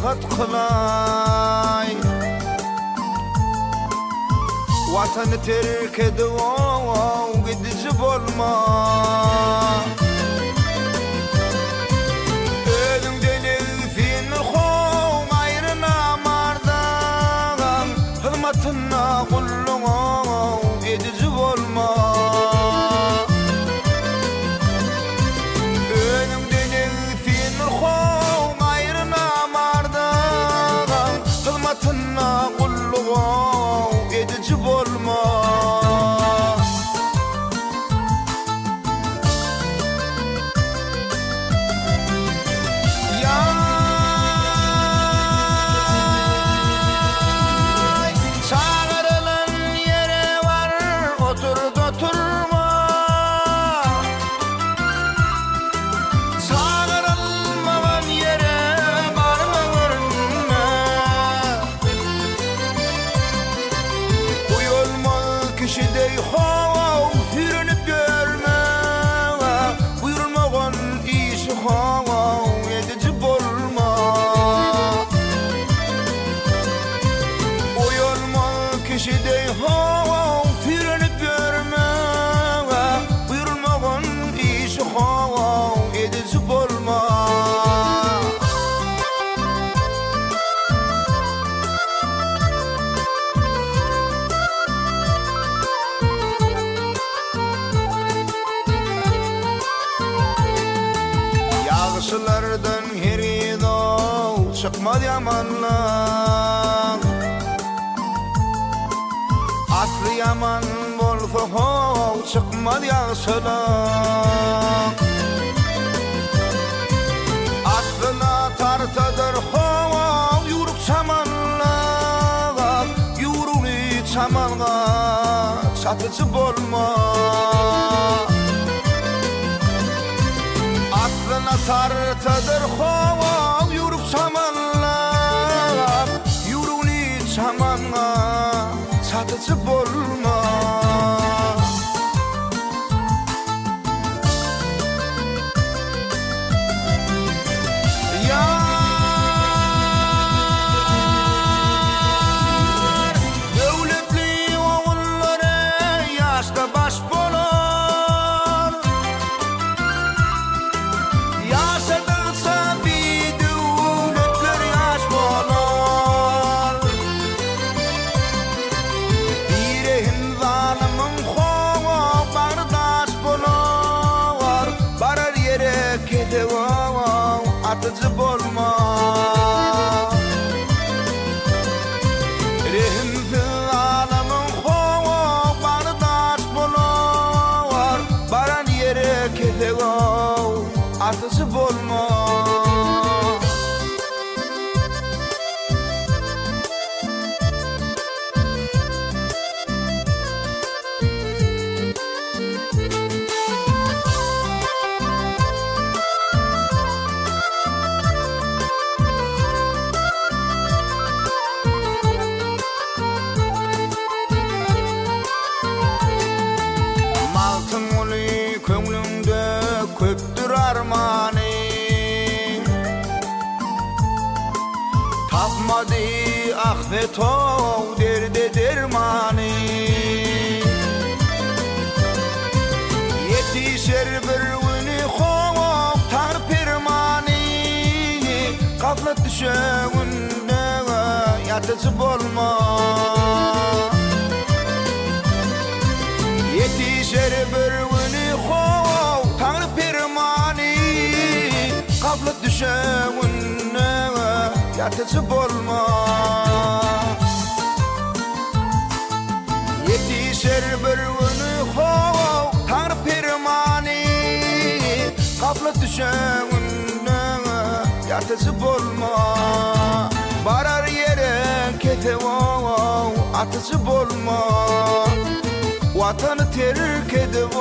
rahat kılay. Vatanı terk edip gidici bolma. Ölümden evfin nurhun ayrına mardan, hırmatına kulluğun edici bolma. Ölümden evfin nurhun ayrına mardan, hırmatına kulluğun edici bolma. Yay, çağırılan yere var, otur da oturma. Çağırılmagan yere varma görünme. Uyulmaz kişidey hov hürünüp görme. Buyurulmagan işi hov edici bolma. Uyulmaz kişidey hov hürünüp görme. Buyurulmagan işi hov edici bolma. Yağışlardan herido çıkmadı yamanlar. Aslı yaman bolsa hov çıkmadı yağışlar. Aslına tartadır hov yuruk samanlar. Yuruni çamanğa satıcı bolma. Aslına tartadır hov yuruk samanlar. Yuruni çamanğa satıcı bolma. Yar, dövletli oğulları yaşta baş bolar. Yaşadıkça bir devletler yaş bolar. Direğin zalimin hov bardaş bolar. Barar yere kete atıcı bolma. Rehimsiz zalimin hov bardaş bolar. Barar yere kete atıcı bolma. Maltın uli köңlüңde köptür armani. Tapmadı ahmet ol derde dermani. Yetişer bir günü hov tar permani. Gaflet düşeğinde yatıcı bolma. Yetişer bir günü hov tar permani. Gaflet düşeğinde yatıcı bolma. Yetişer bir günü hov tar permani. Gaflet düşeğinde yatıcı bolma. Barar yere kete atıcı bolma. Vatanı terk edip